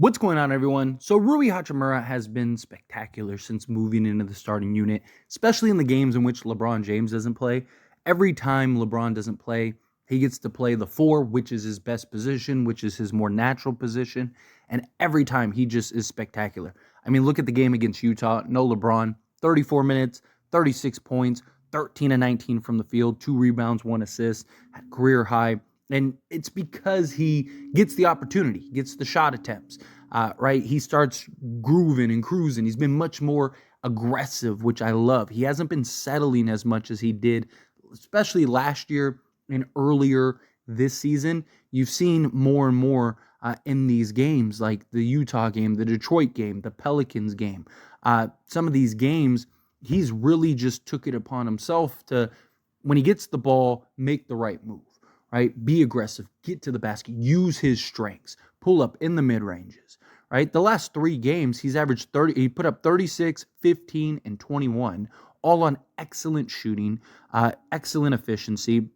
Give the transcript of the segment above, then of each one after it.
What's going on, everyone? So Rui Hachimura has been spectacular since moving into the starting unit, especially in the games in which LeBron James doesn't play. Every time LeBron doesn't play, he gets to play the four, which is his best position, which is his more natural position. And every time he just is spectacular. I mean, look at the game against Utah. No LeBron, 34 minutes, 36 points, 13 and 19 from the field, 2 rebounds, 1 assist, career high. And it's because he gets the opportunity, gets the shot attempts, right? He starts grooving and cruising. He's been much more aggressive, which I love. He hasn't been settling as much as he did, especially last year and earlier this season. You've seen more and more in these games, like the Utah game, the Detroit game, the Pelicans game. Some of these games, he's really just took it upon himself to, when he gets the ball, make the right move. Right? Be aggressive, get to the basket, use his strengths, pull up in the mid-ranges, right? The last 3 games, he's averaged 30, he put up 36, 15, and 21, all on excellent shooting, excellent efficiency.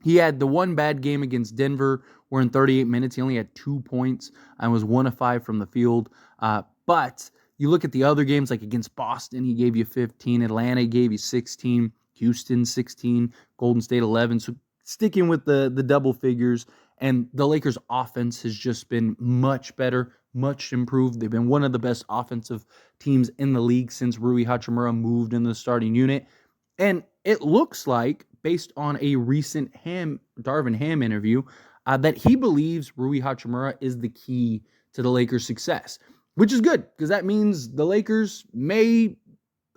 He had the one bad game against Denver where in 38 minutes, he only had 2 points and was 1 of 5 from the field. But you look at the other games, like against Boston, he gave you 15, Atlanta gave you 16, Houston 16, Golden State 11. So sticking with the double figures, and the Lakers' offense has just been much better, much improved. They've been one of the best offensive teams in the league since Rui Hachimura moved in the starting unit. And it looks like, based on a recent Darvin Ham interview, that he believes Rui Hachimura is the key to the Lakers' success, which is good because that means the Lakers may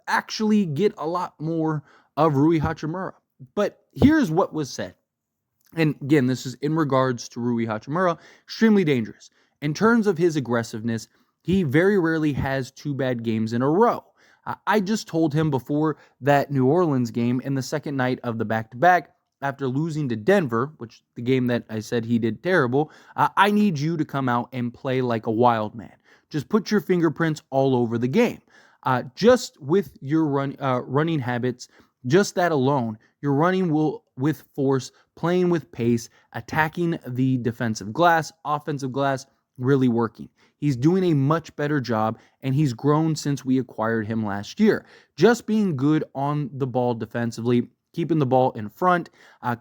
actually get a lot more of Rui Hachimura. But here's what was said. And again, this is in regards to Rui Hachimura, extremely dangerous. In terms of his aggressiveness, he very rarely has 2 bad games in a row. I just told him before that New Orleans game in the second night of the back-to-back, after losing to Denver, which the game that I said he did terrible, I need you to come out and play like a wild man. Just put your fingerprints all over the game. Just with your running habits, just that alone, you're running with force, playing with pace, attacking the defensive glass, offensive glass, really working. He's doing a much better job, and he's grown since we acquired him last year. Just being good on the ball defensively, keeping the ball in front,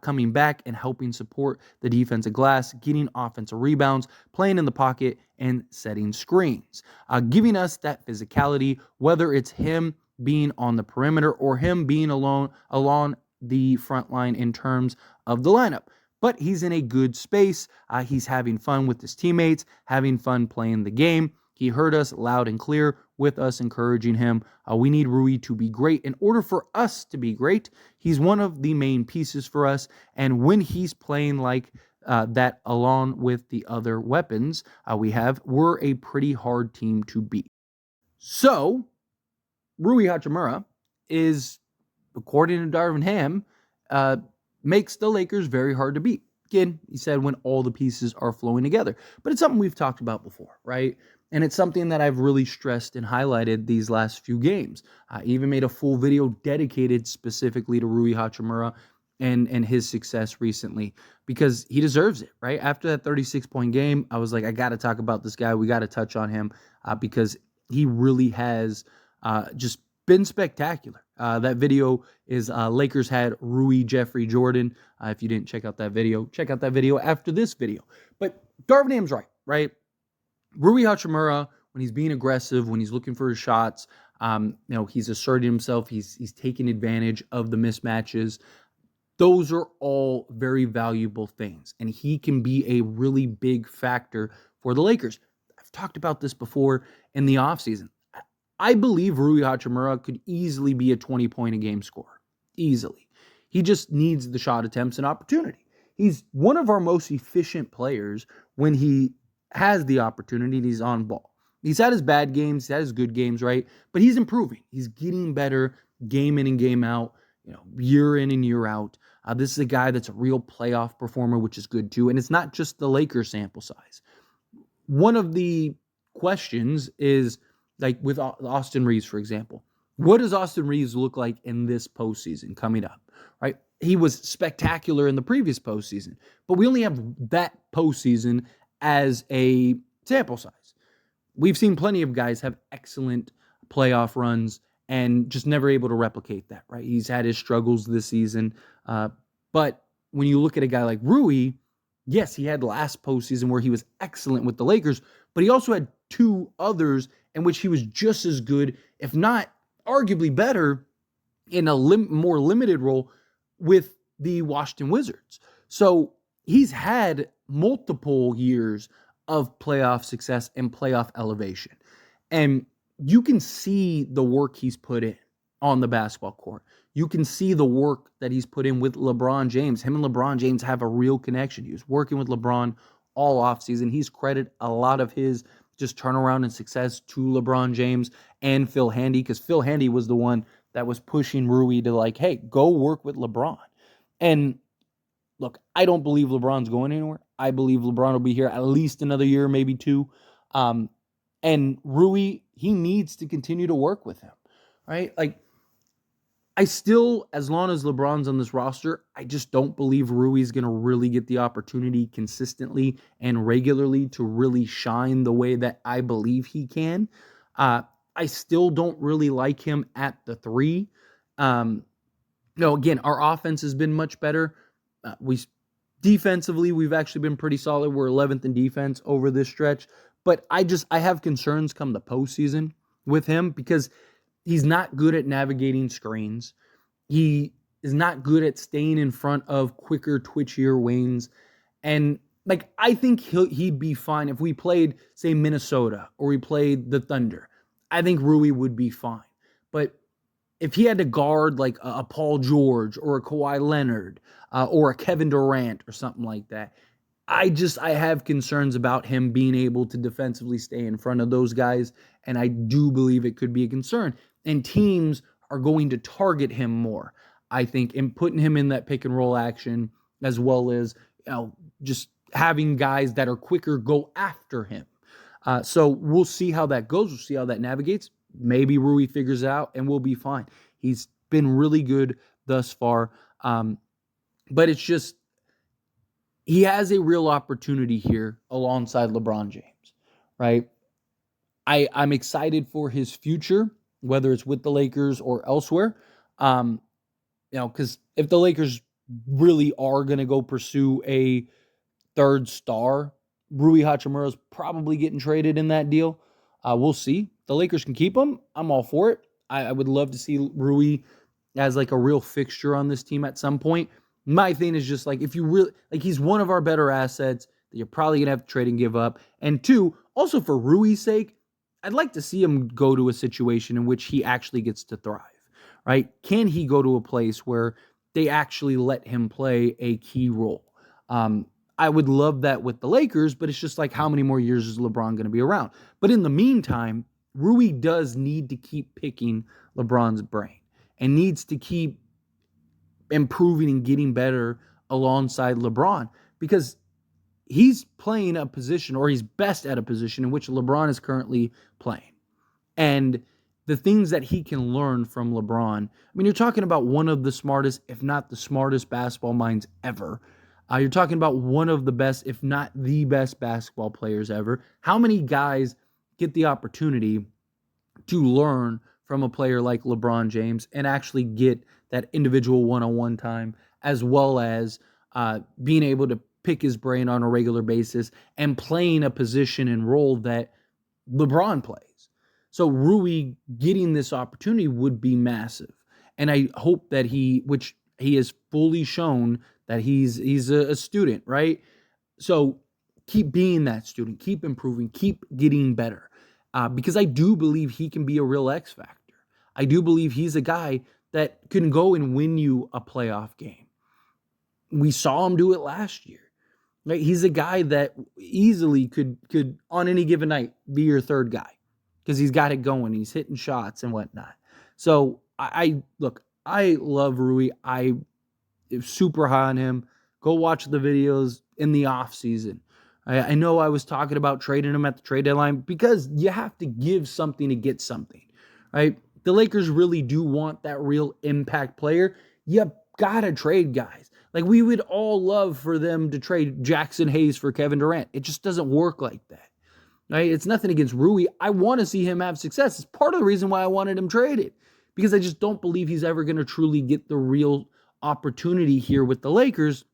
coming back and helping support the defensive glass, getting offensive rebounds, playing in the pocket, and setting screens. Giving us that physicality, whether it's him being on the perimeter or him being along the front line in terms of the lineup. But he's in a good space. He's having fun with his teammates, having fun playing the game. He heard us loud and clear with us encouraging him. We need Rui to be great. In order for us to be great, he's one of the main pieces for us. And when he's playing like that along with the other weapons we're a pretty hard team to beat. So Rui Hachimura is, according to Darvin Ham, makes the Lakers very hard to beat. Again, he said when all the pieces are flowing together. But it's something we've talked about before, right? And it's something that I've really stressed and highlighted these last few games. I even made a full video dedicated specifically to Rui Hachimura and his success recently because he deserves it, right? After that 36-point game, I was like, I got to talk about this guy. We got to touch on him because he really has just been spectacular. That video is Lakers had Rui, Jeffrey, Jordan. If you didn't check out that video, check out that video after this video. But Darvin Ham's right? Rui Hachimura, when he's being aggressive, when he's looking for his shots, he's asserting himself. He's taking advantage of the mismatches. Those are all very valuable things, and he can be a really big factor for the Lakers. I've talked about this before in the offseason. I believe Rui Hachimura could easily be a 20-point-a-game scorer. Easily. He just needs the shot attempts and opportunity. He's one of our most efficient players when he has the opportunity and he's on ball. He's had his bad games, he's had his good games, right? But he's improving. He's getting better game in and game out, year in and year out. This is a guy that's a real playoff performer, which is good too. And it's not just the Lakers sample size. One of the questions is, like with Austin Reeves, for example. What does Austin Reeves look like in this postseason coming up, right? He was spectacular in the previous postseason, but we only have that postseason as a sample size. we've seen plenty of guys have excellent playoff runs and just never able to replicate that, right? He's had his struggles this season. But when you look at a guy like Rui, yes, he had last postseason where he was excellent with the Lakers, but he also had two others in which he was just as good, if not arguably better, in a more limited role with the Washington Wizards. So he's had multiple years of playoff success and playoff elevation. And you can see the work he's put in on the basketball court. You can see the work that he's put in with LeBron James. Him and LeBron James have a real connection. He was working with LeBron all offseason. He's credited a lot of his just turnaround and success to LeBron James and Phil Handy, because Phil Handy was the one that was pushing Rui to like, hey, go work with LeBron. And look, I don't believe LeBron's going anywhere. I believe LeBron will be here at least another year, maybe two. And Rui, he needs to continue to work with him, right? Like, I still, as long as LeBron's on this roster, I just don't believe Rui's going to really get the opportunity consistently and regularly to really shine the way that I believe he can. I still don't really like him at the three. Again, our offense has been much better. Defensively, we've actually been pretty solid. We're 11th in defense over this stretch. But I have concerns come the postseason with him because he's not good at navigating screens. He is not good at staying in front of quicker, twitchier wings. And like, I think he'd be fine if we played, say, Minnesota or we played the Thunder. I think Rui would be fine. But if he had to guard like a Paul George or a Kawhi Leonard or a Kevin Durant or something like that, I have concerns about him being able to defensively stay in front of those guys, and I do believe it could be a concern. And teams are going to target him more, I think, in putting him in that pick and roll action, as well as just having guys that are quicker go after him. So we'll see how that goes. We'll see how that navigates. Maybe Rui figures it out, and we'll be fine. He's been really good thus far, but it's just, he has a real opportunity here alongside LeBron James, right? I'm excited for his future, whether it's with the Lakers or elsewhere. Because if the Lakers really are going to go pursue a third star, Rui Hachimura is probably getting traded in that deal. We'll see. The Lakers can keep him. I'm all for it. I would love to see Rui as like a real fixture on this team at some point. My thing is just like, if you really, like, he's one of our better assets that you're probably going to have to trade and give up. And two, also for Rui's sake, I'd like to see him go to a situation in which he actually gets to thrive, right? Can he go to a place where they actually let him play a key role? I would love that with the Lakers, but it's just like, how many more years is LeBron going to be around? But in the meantime, Rui does need to keep picking LeBron's brain and needs to keep improving and getting better alongside LeBron, because he's playing a position, or he's best at a position in which LeBron is currently playing. And the things that he can learn from LeBron, I mean, you're talking about one of the smartest, if not the smartest basketball minds ever. You're talking about one of the best, if not the best basketball players ever. How many guys get the opportunity to learn from a player like LeBron James and actually get that individual one-on-one time, as well as being able to pick his brain on a regular basis and playing a position and role that LeBron plays? So Rui getting this opportunity would be massive. And I hope that which he has fully shown that he's a student, right? So keep being that student, keep improving, keep getting better. Because I do believe he can be a real X factor. I do believe he's a guy that can go and win you a playoff game. We saw him do it last year. Right? He's a guy that easily could on any given night be your third guy, because he's got it going. He's hitting shots and whatnot. So I love Rui. I am super high on him. Go watch the videos in the off season. I know I was talking about trading him at the trade deadline, because you have to give something to get something, right? The Lakers really do want that real impact player. You gotta trade guys. Like, we would all love for them to trade Jackson Hayes for Kevin Durant. It just doesn't work like that. Right? It's nothing against Rui. I want to see him have success. It's part of the reason why I wanted him traded, because I just don't believe he's ever going to truly get the real opportunity here with the Lakers,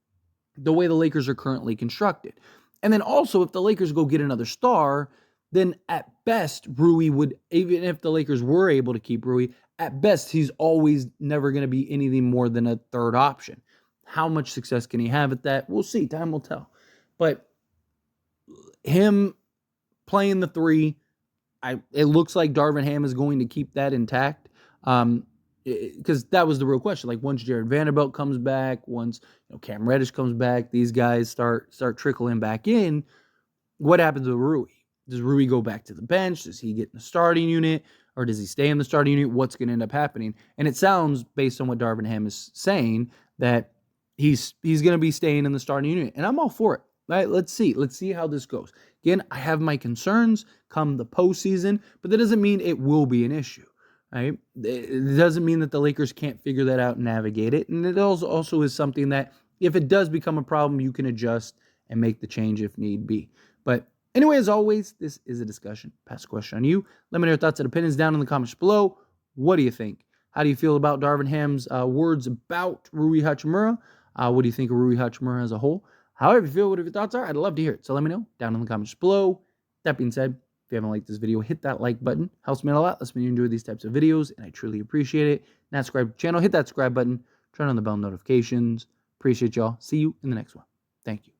the way the Lakers are currently constructed. And then also, if the Lakers go get another star, then at best, Rui would, even if the Lakers were able to keep Rui, at best, he's always never going to be anything more than a third option. How much success can he have at that? We'll see. Time will tell. But him playing the three, it looks like Darvin Ham is going to keep that intact. Because that was the real question. Like, once Jared Vanderbilt comes back, once Cam Reddish comes back, these guys start trickling back in. What happens with Rui? Does Rui go back to the bench? Does he get in the starting unit? Or does he stay in the starting unit? What's going to end up happening? And it sounds, based on what Darvin Ham is saying, that he's going to be staying in the starting unit. And I'm all for it. Right? Let's see how this goes. Again, I have my concerns come the postseason, but that doesn't mean it will be an issue. Right? It doesn't mean that the Lakers can't figure that out and navigate it. And it also is something that, if it does become a problem, you can adjust and make the change if need be. But anyway, as always, this is a discussion. Pass a question on you. Let me know your thoughts and opinions down in the comments below. What do you think? How do you feel about Darvin Ham's words about Rui Hachimura? What do you think of Rui Hachimura as a whole? However you feel, whatever your thoughts are, I'd love to hear it. So let me know down in the comments below. That being said, if you haven't liked this video, hit that like button. Helps me out a lot. Lets me enjoy these types of videos, and I truly appreciate it. Now subscribe to the channel. Hit that subscribe button. Turn on the bell notifications. Appreciate y'all. See you in the next one. Thank you.